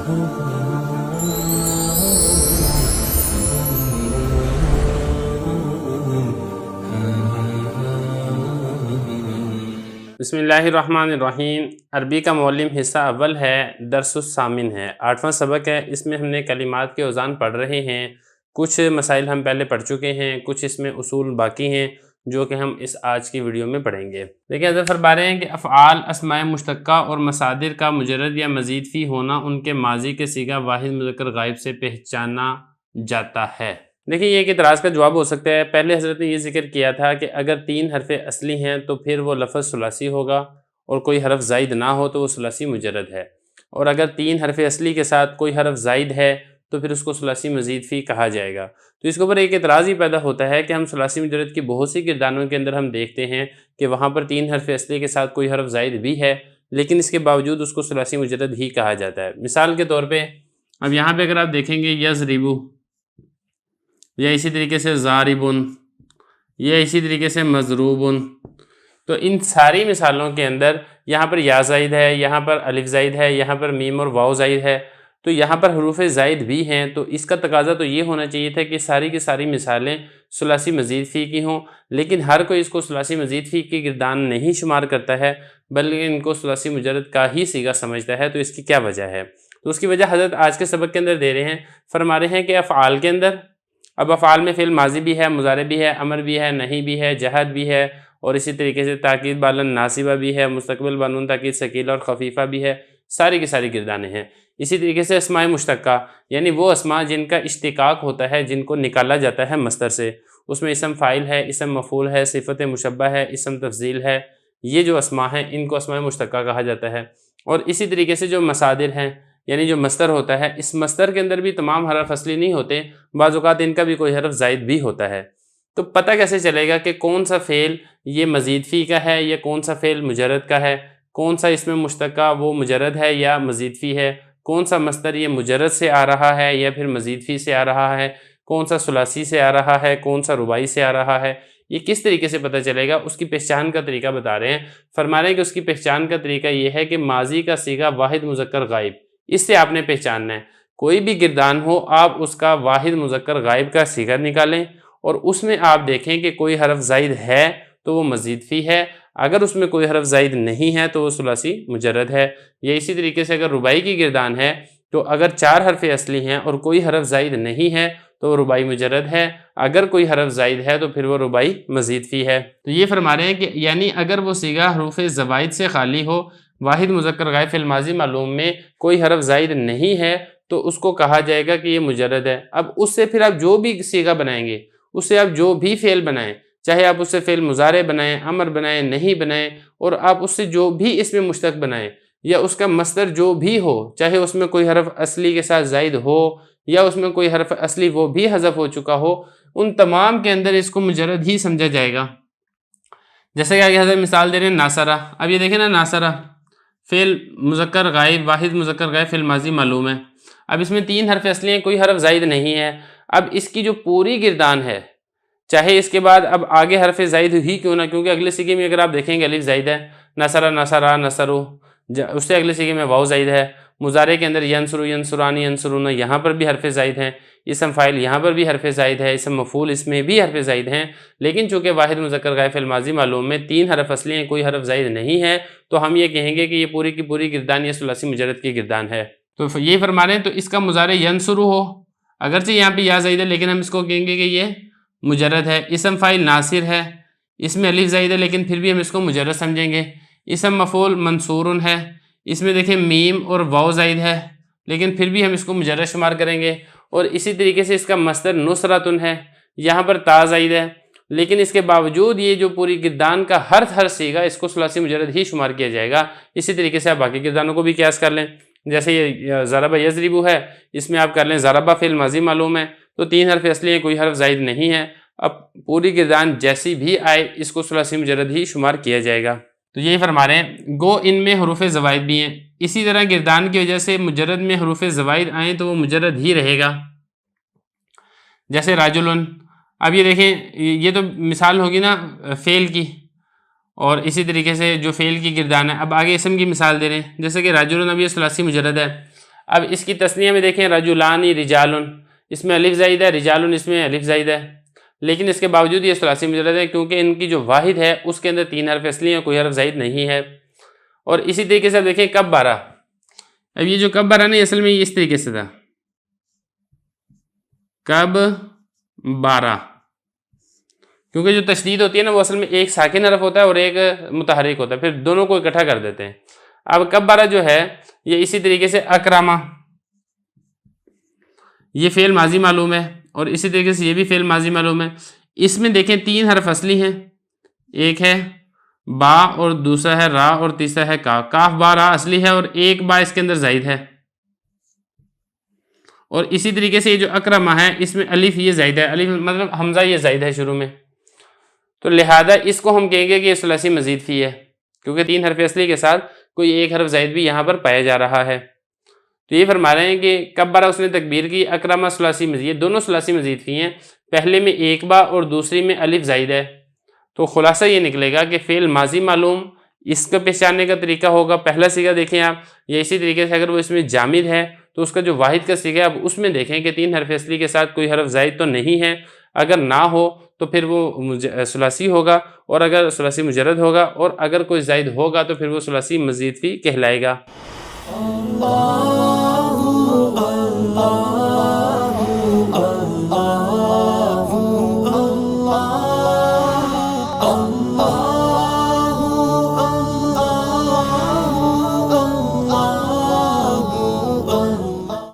بسم اللہ الرحمن الرحیم۔ عربی کا معلم حصہ اول ہے، درس الثامن ہے، 8واں سبق ہے۔ اس میں ہم نے کلمات کے اوزان پڑھ رہے ہیں۔ کچھ مسائل ہم پہلے پڑھ چکے ہیں، کچھ اس میں اصول باقی ہیں جو کہ ہم اس آج کی ویڈیو میں پڑھیں گے۔ دیکھیں حضرت فرما رہے ہیں کہ افعال اسماء مشتقہ اور مصادر کا مجرد یا مزید فی ہونا ان کے ماضی کے صیغہ واحد مذکر غائب سے پہچانا جاتا ہے۔ دیکھیں یہ ایک اعتراض کا جواب ہو سکتا ہے۔ پہلے حضرت نے یہ ذکر کیا تھا کہ اگر 3 حرف اصلی ہیں تو پھر وہ لفظ ثلاثی ہوگا، اور کوئی حرف زائد نہ ہو تو وہ ثلاثی مجرد ہے، اور اگر 3 حرف اصلی کے ساتھ کوئی حرف زائد ہے تو پھر اس کو ثلاثی مزید فی کہا جائے گا۔ تو اس کے اوپر ایک اعتراض ہی پیدا ہوتا ہے کہ ہم ثلاثی مجرد کی بہت سی گردانوں کے اندر ہم دیکھتے ہیں کہ وہاں پر 3 حرف اصلی کے ساتھ کوئی حرف زائد بھی ہے، لیکن اس کے باوجود اس کو ثلاثی مجرد ہی کہا جاتا ہے۔ مثال کے طور پہ اب یہاں پہ اگر آپ دیکھیں گے یضربو، یا اسی طریقے سے ضاربن، یا اسی طریقے سے مضروبن، تو ان ساری مثالوں کے اندر یہاں پر یا زائد ہے، یہاں پر الف زائد ہے، یہاں پر میم اور واو زائد ہے، تو یہاں پر حروف زائد بھی ہیں۔ تو اس کا تقاضا تو یہ ہونا چاہیے تھا کہ ساری کی ساری مثالیں ثلاثی مزید فی کی ہوں، لیکن ہر کوئی اس کو ثلاثی مزید فی کی گردان نہیں شمار کرتا ہے، بلکہ ان کو ثلاثی مجرد کا ہی صیغہ سمجھتا ہے۔ تو اس کی کیا وجہ ہے؟ تو اس کی وجہ حضرت آج کے سبق کے اندر دے رہے ہیں۔ فرما رہے ہیں کہ افعال کے اندر، اب افعال میں فعل ماضی بھی ہے، مضارع بھی ہے، امر بھی ہے، نہی بھی ہے، جہد بھی ہے، اور اسی طریقے سے تاکید بالن ناصبہ بھی ہے، مستقبل بانون تاکید ثقیلہ اور خفیفہ بھی ہے، ساری کی ساری گردانیں ہیں۔ اسی طریقے سے اسماء مشتقہ، یعنی وہ اسماء جن کا اشتقاق ہوتا ہے، جن کو نکالا جاتا ہے مصدر سے، اس میں اسم فاعل ہے، اسم مفعول ہے، صفت مشبہ ہے، اسم تفضیل ہے، یہ جو اسماء ہیں ان کو اسماء مشتقہ کہا جاتا ہے۔ اور اسی طریقے سے جو مصادر ہیں، یعنی جو مصدر ہوتا ہے، اس مصدر کے اندر بھی تمام حرف اصلی نہیں ہوتے، بعض اوقات ان کا بھی کوئی حرف زائد بھی ہوتا ہے۔ تو پتہ کیسے چلے گا کہ کون سا فعل یہ مزید فی کا ہے یا کون سا فعل مجرد کا ہے؟ کون سا اسم مشتقہ وہ مجرد ہے یا مزید فی ہے؟ کون سا مصدر یہ مجرد سے آ رہا ہے یا پھر مزید فی سے آ رہا ہے؟ کون سا ثلاثی سے آ رہا ہے؟ کون سا رباعی سے آ رہا ہے؟ یہ کس طریقے سے پتہ چلے گا؟ اس کی پہچان کا طریقہ بتا رہے ہیں۔ فرما رہے ہیں کہ اس کی پہچان کا طریقہ یہ ہے کہ ماضی کا صیغہ واحد مذکر غائب، اس سے آپ نے پہچاننا ہے۔ کوئی بھی گردان ہو، آپ اس کا واحد مذکر غائب کا صیغہ نکالیں اور اس میں آپ دیکھیں کہ کوئی حرف زائد ہے تو وہ مزید فی ہے، اگر اس میں کوئی حرف زائد نہیں ہے تو وہ ثلاثی مجرد ہے۔ یا اسی طریقے سے اگر رباعی کی گردان ہے تو اگر 4 حرف اصلی ہیں اور کوئی حرف زائد نہیں ہے تو وہ رباعی مجرد ہے، اگر کوئی حرف زائد ہے تو پھر وہ رباعی مزید فی ہے۔ تو یہ فرما رہے ہیں کہ یعنی اگر وہ صیغہ حروف زوائد سے خالی ہو، واحد مذکر غائب فعل ماضی معلوم میں کوئی حرف زائد نہیں ہے، تو اس کو کہا جائے گا کہ یہ مجرد ہے۔ اب اس سے پھر آپ جو بھی صیغہ بنائیں گے، اس سے آپ جو بھی فعل بنائیں، چاہے آپ اس سے فعل مضارع بنائیں، امر بنائیں، نہیں بنائیں، اور آپ اس سے جو بھی اسم مشتق بنائیں یا اس کا مصدر جو بھی ہو، چاہے اس میں کوئی حرف اصلی کے ساتھ زائد ہو یا اس میں کوئی حرف اصلی وہ بھی حذف ہو چکا ہو، ان تمام کے اندر اس کو مجرد ہی سمجھا جائے گا۔ جیسے کہ آگے حضرت مثال دے رہے ہیں ناصرہ۔ اب یہ دیکھیں نا، ناصرہ فعل مذکر غائب، واحد مذکر غائب فعل ماضی معلوم ہے۔ اب اس میں 3 حرف اصلی ہیں، کوئی حرف زائد نہیں ہے۔ اب اس کی جو پوری گردان ہے، چاہے اس کے بعد اب آگے حرف زائد ہی کیوں نہ، کیونکہ اگلے صیغے میں اگر آپ دیکھیں گے الف زائد ہے، نصرہ نصرہ نصرو، اس سے اگلے صیغے میں واو زائد ہے۔ مضارع کے اندر ینصرو ینصرانی ینصرون، یہاں پر بھی حرف زائد ہیں۔ اسم فاعل یہاں پر بھی حرف زائد ہے، اسم مفعول اس میں بھی حرف زائد ہیں، لیکن چونکہ واحد مذکر غائب فعل ماضی معلوم میں 3 حرف اصلی ہیں، کوئی حرف زائد نہیں ہے، تو ہم یہ کہیں گے کہ یہ پوری کی پوری گردان یہ ثلاثی مجرد کی گردان ہے۔ تو یہ فرما رہے ہیں تو اس کا مضارع ینصرو ہو، اگرچہ یہاں پہ یا زائد ہے لیکن ہم اس کو کہیں گے کہ یہ مجرد ہے۔ اسم فاعل ناصر ہے، اس میں الف زائد ہے لیکن پھر بھی ہم اس کو مجرد سمجھیں گے۔ اسم مفعول منصور ہے، اس میں دیکھیں میم اور واو زائد ہے لیکن پھر بھی ہم اس کو مجرد شمار کریں گے۔ اور اسی طریقے سے اس کا مصدر نصرتن ہے، یہاں پر تا زائد ہے لیکن اس کے باوجود یہ جو پوری گردان کا ہر صیغہ اس کو ثلاثی مجرد ہی شمار کیا جائے گا۔ اسی طریقے سے آپ باقی گردانوں کو بھی قیاس کر لیں، جیسے یہ ضربہ یضربو ہے، اس میں آپ کر لیں ضربہ فعل ماضی معلوم ہے تو 3 حرف اصلی ہیں، کوئی حرف زائد نہیں ہے، اب پوری گردان جیسی بھی آئے اس کو ثلاثی مجرد ہی شمار کیا جائے گا۔ تو یہی فرما رہے ہیں گو ان میں حروف زوائد بھی ہیں، اسی طرح گردان کی وجہ سے مجرد میں حروف زوائد آئیں تو وہ مجرد ہی رہے گا، جیسے راجلن۔ اب یہ دیکھیں، یہ تو مثال ہوگی نا فعل کی، اور اسی طریقے سے جو فعل کی گردان ہے۔ اب آگے اسم کی مثال دے رہے ہیں، جیسے کہ راجلن، اب یہ ثلاثی مجرد ہے۔ اب اس کی تسنیہ میں دیکھیں رجلانی رجالن، اس میں الف زائد ہے، رجالن اس میں الف زائد ہے، لیکن اس کے باوجود یہ ثلاثی مجرد ہے کیونکہ ان کی جو واحد ہے اس کے اندر 3 حرف اصلی ہیں، کوئی حرف زائد نہیں ہے۔ اور اسی طریقے سے اب دیکھیں کبرا، اب یہ جو کبرا نہیں اصل میں اس طریقے سے تھا، کب بارہ، کیونکہ جو تشدید ہوتی ہے نا وہ اصل میں ایک ساکن حرف ہوتا ہے اور ایک متحرک ہوتا ہے، پھر دونوں کو اکٹھا کر دیتے ہیں۔ اب کبرا جو ہے یہ اسی طریقے سے اکرامہ، یہ فعل ماضی معلوم ہے، اور اسی طریقے سے یہ بھی فعل ماضی معلوم ہے۔ اس میں دیکھیں 3 حرف اصلی ہیں، ایک ہے با اور دوسرا ہے را اور تیسرا ہے کاف، کاف با را اصلی ہے اور ایک با اس کے اندر زائد ہے۔ اور اسی طریقے سے یہ جو اکرمہ ہے اس میں الف یہ زائد ہے، الف مطلب حمزہ یہ زائد ہے شروع میں، تو لہذا اس کو ہم کہیں گے کہ یہ ثلاثی مزید فی ہے، کیونکہ 3 حرف اصلی کے ساتھ کوئی ایک حرف زائد بھی یہاں پر پایا جا رہا ہے۔ تو یہ فرما رہے ہیں کہ کبرا اس نے تکبیر کی، اکرمہ ثلاثی مزید، دونوں ثلاثی مزید فی ہیں، پہلے میں ایک با اور دوسری میں الف زائد ہے۔ تو خلاصہ یہ نکلے گا کہ فعل ماضی معلوم، اس کا پہچاننے کا طریقہ ہوگا پہلا صیغہ دیکھیں آپ، یا اسی طریقے سے اگر وہ اس میں جامد ہے تو اس کا جو واحد کا صیغہ ہے اب اس میں دیکھیں کہ 3 حرف اصلی کے ساتھ کوئی حرف زائد تو نہیں ہے، اگر نہ ہو تو پھر وہ ثلاثی ہوگا، اور اگر ثلاثی مجرد ہوگا، اور اگر کوئی زائد ہوگا تو پھر وہ ثلاثی مزید فی کہلائے گا۔